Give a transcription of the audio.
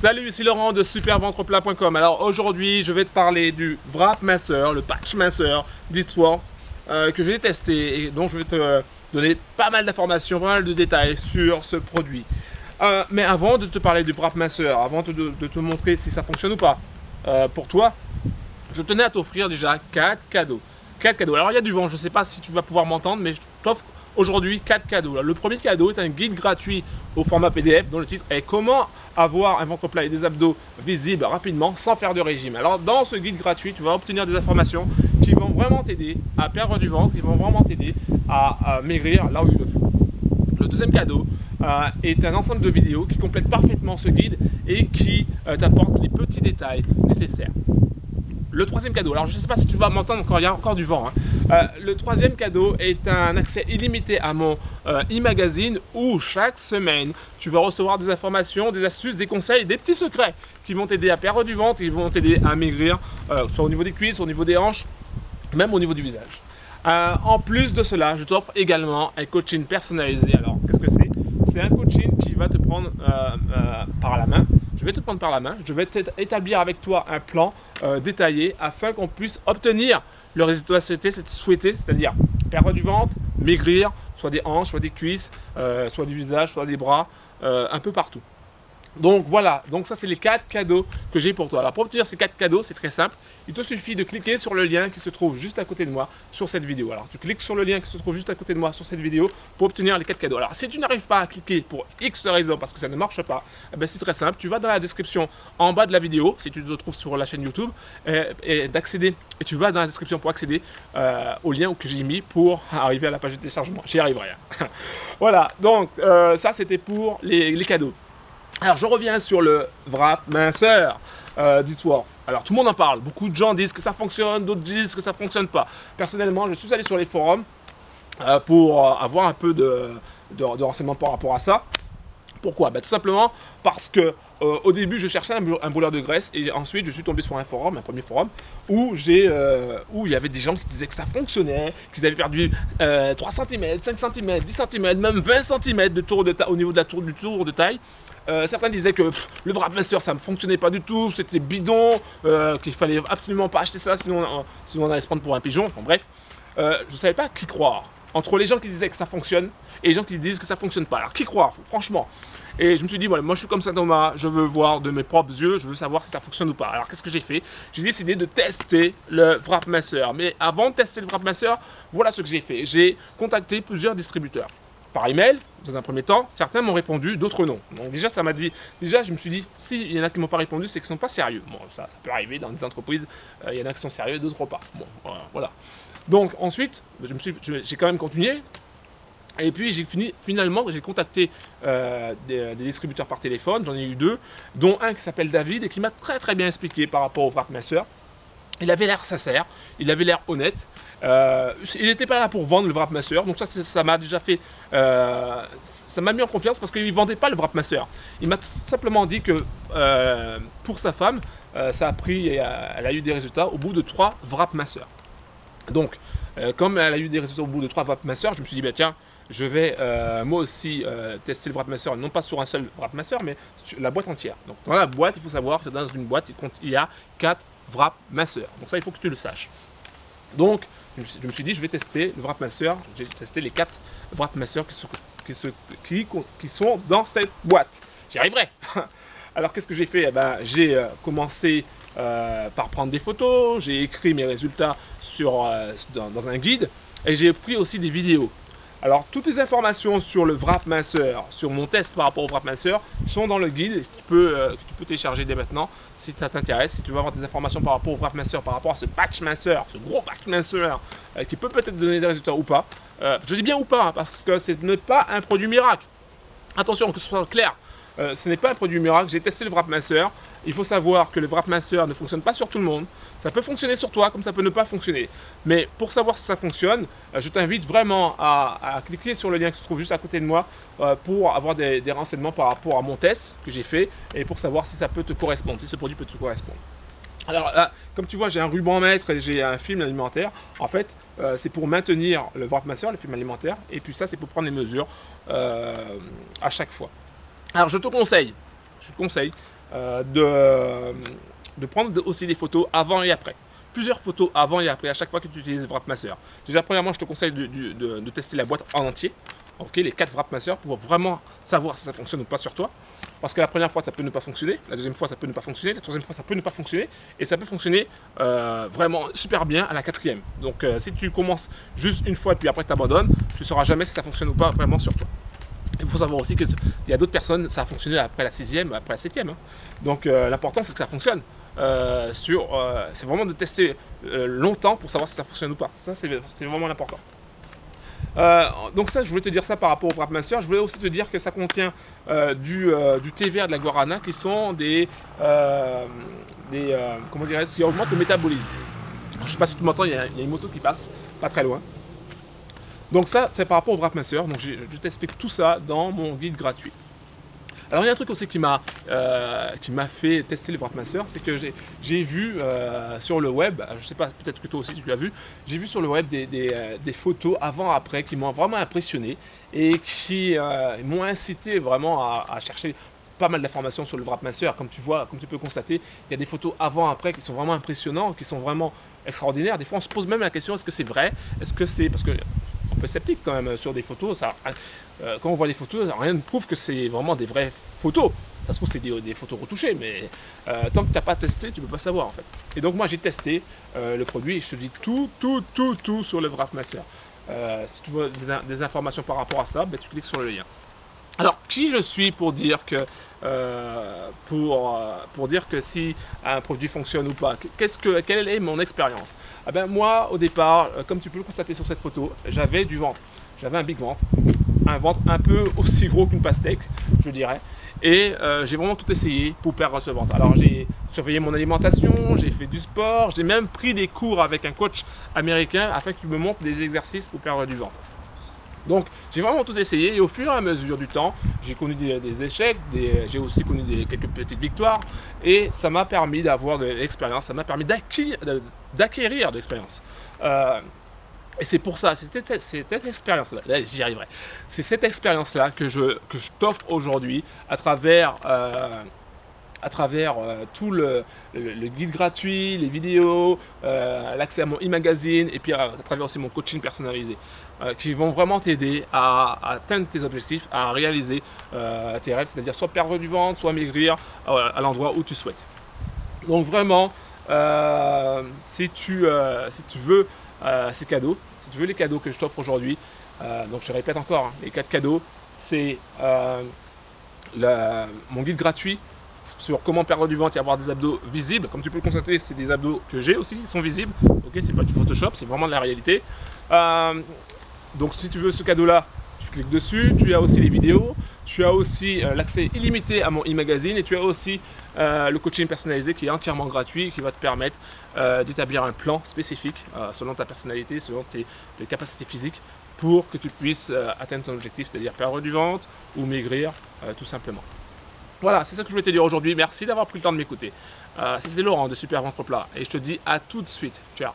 Salut, ici Laurent de superventreplat.com. Alors aujourd'hui, je vais te parler du Wrap Master, le patch Master d'Eatsworks que j'ai testé et dont je vais te donner pas mal d'informations, pas mal de détails sur ce produit. Mais avant de te parler du Wrap Master, avant de te montrer si ça fonctionne ou pas pour toi, je tenais à t'offrir déjà 4 cadeaux. 4 cadeaux. Alors il y a du vent, je ne sais pas si tu vas pouvoir m'entendre, mais je t'offre aujourd'hui 4 cadeaux. Le premier cadeau est un guide gratuit au format PDF dont le titre est Comment avoir un ventre plat et des abdos visibles rapidement sans faire de régime. Alors dans ce guide gratuit, tu vas obtenir des informations qui vont vraiment t'aider à perdre du ventre, qui vont vraiment t'aider à maigrir là où il le faut. Le deuxième cadeau est un ensemble de vidéos qui complète parfaitement ce guide et qui t'apporte les petits détails nécessaires. Le troisième cadeau, alors je ne sais pas si tu vas m'entendre, il y a encore du vent. Le troisième cadeau est un accès illimité à mon e-magazine où chaque semaine tu vas recevoir des informations, des astuces, des conseils, des petits secrets qui vont t'aider à perdre du ventre, qui vont t'aider à maigrir, soit au niveau des cuisses, au niveau des hanches, même au niveau du visage. En plus de cela, je t'offre également un coaching personnalisé. Alors qu'est-ce que c'est? C'est un coaching qui va te prendre par la main. Je vais te prendre par la main, je vais établir avec toi un plan détaillé afin qu'on puisse obtenir le résultat souhaité, c'est-à-dire perdre du ventre, maigrir, soit des hanches, soit des cuisses, soit du visage, soit des bras, un peu partout. Donc voilà, donc ça c'est les 4 cadeaux que j'ai pour toi. Alors pour obtenir ces 4 cadeaux, c'est très simple. Il te suffit de cliquer sur le lien qui se trouve juste à côté de moi sur cette vidéo. Alors tu cliques sur le lien qui se trouve juste à côté de moi sur cette vidéo pour obtenir les 4 cadeaux. Alors si tu n'arrives pas à cliquer pour X raison parce que ça ne marche pas, eh ben, c'est très simple. Tu vas dans la description en bas de la vidéo, si tu te trouves sur la chaîne YouTube, et tu vas dans la description pour accéder au lien que j'ai mis pour arriver à la page de téléchargement. J'y arriverai. Voilà, donc ça c'était pour les cadeaux. Alors je reviens sur le Wrap Master d'Eatsworks. Alors tout le monde en parle, beaucoup de gens disent que ça fonctionne, d'autres disent que ça ne fonctionne pas. Personnellement, je suis allé sur les forums pour avoir un peu de renseignements par rapport à ça. Pourquoi? Tout simplement parce que au début je cherchais un brûleur de graisse et ensuite je suis tombé sur un forum, un premier forum où il y avait des gens qui disaient que ça fonctionnait, qu'ils avaient perdu 3 cm, 5 cm, 10 cm, même 20 cm de tour de taille au niveau de du tour de taille. Certains disaient que le Wrap Master ça ne fonctionnait pas du tout, c'était bidon, qu'il fallait absolument pas acheter ça sinon on allait se prendre pour un pigeon. Enfin, bref, je ne savais pas qui croire entre les gens qui disaient que ça fonctionne et les gens qui disent que ça fonctionne pas. Alors qui croire franchement? Et je me suis dit, voilà, moi je suis comme Saint Thomas, je veux voir de mes propres yeux, je veux savoir si ça fonctionne ou pas. Alors qu'est-ce que j'ai fait? J'ai décidé de tester le Wrap Master. Mais avant de tester le Wrap Master, voilà ce que j'ai fait. J'ai contacté plusieurs distributeurs. Par email, dans un premier temps, certains m'ont répondu, d'autres non. Donc déjà, ça m'a dit, déjà je me suis dit, s'il y en a qui ne m'ont pas répondu, c'est qu'ils ne sont pas sérieux. Bon, ça peut arriver dans des entreprises, il y en a qui sont sérieux, d'autres pas. Bon, voilà. Donc ensuite, j'ai quand même continué. Et puis finalement j'ai contacté des distributeurs par téléphone, j'en ai eu 2, dont un qui s'appelle David et qui m'a très bien expliqué par rapport au Wrap Master. Il avait l'air sincère, il avait l'air honnête, il n'était pas là pour vendre le Wrap Master, donc ça m'a déjà fait, ça m'a mis en confiance parce qu'il ne vendait pas le Wrap Master. Il m'a simplement dit que pour sa femme, ça a pris, elle a eu des résultats au bout de 3 Wrap Master. Donc comme elle a eu des résultats au bout de 3 Wrap Master, je me suis dit, bah, tiens, je vais moi aussi tester le Wrap Master, non pas sur un seul Wrap Master, mais sur la boîte entière. Donc dans la boîte, il faut savoir que dans une boîte, il y a 4 Wrap Master. Donc ça, il faut que tu le saches. Donc je me suis dit, je vais tester le Wrap Master. J'ai testé les 4 Wrap Master qui sont dans cette boîte. J'y arriverai. Alors qu'est-ce que j'ai fait? J'ai commencé par prendre des photos, j'ai écrit mes résultats dans un guide et j'ai pris aussi des vidéos. Alors toutes les informations sur le Wrap Master, sur mon test par rapport au Wrap Master sont dans le guide que tu peux télécharger dès maintenant si ça t'intéresse, si tu veux avoir des informations par rapport au Wrap Master, par rapport à ce patch Master, ce gros patch Master qui peut peut-être donner des résultats ou pas. Je dis bien ou pas, parce que ce n'est pas un produit miracle. Attention, que ce soit clair. Ce n'est pas un produit miracle, j'ai testé le Wrap Master. Il faut savoir que le Wrap Master ne fonctionne pas sur tout le monde. Ça peut fonctionner sur toi comme ça peut ne pas fonctionner. Mais pour savoir si ça fonctionne, je t'invite vraiment à cliquer sur le lien qui se trouve juste à côté de moi pour avoir des renseignements par rapport à mon test que j'ai fait et pour savoir si ça peut te correspondre, si ce produit peut te correspondre. Alors là, comme tu vois, j'ai un ruban mètre et j'ai un film alimentaire. En fait, c'est pour maintenir le Wrap Master, le film alimentaire. Et puis ça, c'est pour prendre les mesures à chaque fois. Alors je te conseille je te conseille de prendre aussi des photos avant et après. Plusieurs photos avant et après à chaque fois que tu utilises WrapMaster. Déjà, premièrement, je te conseille de tester la boîte en entier. Ok, les 4 WrapMaster pour vraiment savoir si ça fonctionne ou pas sur toi. Parce que la première fois, ça peut ne pas fonctionner. La deuxième fois, ça peut ne pas fonctionner. La troisième fois, ça peut ne pas fonctionner. Et ça peut fonctionner vraiment super bien à la quatrième. Donc, si tu commences juste une fois et puis après tu abandonnes, tu ne sauras jamais si ça fonctionne ou pas vraiment sur toi. Il faut savoir aussi qu'il y a d'autres personnes, ça a fonctionné après la sixième, après la septième. Hein. Donc, l'important, c'est que ça fonctionne. C'est vraiment de tester longtemps pour savoir si ça fonctionne ou pas. Ça, c'est vraiment l'important. Donc ça, je voulais te dire ça par rapport au WrapMaster. Je voulais aussi te dire que ça contient du thé vert de la guarana qui sont comment dirais-je, qui augmentent le métabolisme. Je ne sais pas si tu m'entends, il y a une moto qui passe pas très loin. Donc ça, c'est par rapport au WrapMaster. Donc je t'explique tout ça dans mon guide gratuit. Alors il y a un truc aussi qui m'a fait tester le WrapMaster, c'est que j'ai vu sur le web, je ne sais pas, peut-être que toi aussi tu l'as vu, j'ai vu sur le web des photos avant-après qui m'ont vraiment impressionné et qui m'ont incité vraiment à chercher pas mal d'informations sur le WrapMaster. Comme tu vois, comme tu peux constater, il y a des photos avant-après qui sont vraiment impressionnantes, qui sont vraiment extraordinaires. Des fois on se pose même la question, est-ce que c'est vrai? Est-ce que c'est... Parce que un peu sceptique quand même sur des photos. Quand on voit des photos, rien ne prouve que c'est vraiment des vraies photos. Ça se trouve, c'est des photos retouchées, mais tant que tu n'as pas testé, tu ne peux pas savoir en fait. Et donc moi j'ai testé le produit et je te dis tout sur le WrapMaster. Si tu veux des informations par rapport à ça, ben, tu cliques sur le lien. Alors, qui je suis pour dire que si un produit fonctionne ou pas? Quelle est mon expérience? Ah ben, moi, au départ, comme tu peux le constater sur cette photo, j'avais du ventre. J'avais un big ventre, un ventre un peu aussi gros qu'une pastèque, je dirais. Et j'ai vraiment tout essayé pour perdre ce ventre. Alors, j'ai surveillé mon alimentation, j'ai fait du sport, j'ai même pris des cours avec un coach américain afin qu'il me montre des exercices pour perdre du ventre. Donc j'ai vraiment tout essayé et au fur et à mesure du temps, j'ai connu des échecs, j'ai aussi connu quelques petites victoires et ça m'a permis d'avoir de l'expérience, ça m'a permis d'acquérir de l'expérience. Et c'est pour ça, c'est cette expérience-là, j'y arriverai, c'est cette expérience-là que je t'offre aujourd'hui à travers tout le guide gratuit, les vidéos, l'accès à mon e-magazine et puis à travers aussi mon coaching personnalisé qui vont vraiment t'aider à atteindre tes objectifs, à réaliser tes rêves, c'est-à-dire soit perdre du ventre, soit maigrir à l'endroit où tu souhaites. Donc vraiment, si tu veux ces cadeaux, si tu veux les cadeaux que je t'offre aujourd'hui, donc je te répète encore, hein, les 4 cadeaux, c'est mon guide gratuit sur comment perdre du ventre et avoir des abdos visibles. Comme tu peux le constater, c'est des abdos que j'ai aussi, ils sont visibles. Ok, c'est pas du Photoshop, c'est vraiment de la réalité. Donc si tu veux ce cadeau-là, tu cliques dessus. Tu as aussi les vidéos, tu as aussi l'accès illimité à mon e-magazine et tu as aussi le coaching personnalisé qui est entièrement gratuit et qui va te permettre d'établir un plan spécifique selon ta personnalité, selon tes capacités physiques pour que tu puisses atteindre ton objectif, c'est-à-dire perdre du ventre ou maigrir tout simplement. Voilà, c'est ça que je voulais te dire aujourd'hui. Merci d'avoir pris le temps de m'écouter. C'était Laurent de Super Ventre Plat et je te dis à tout de suite. Ciao.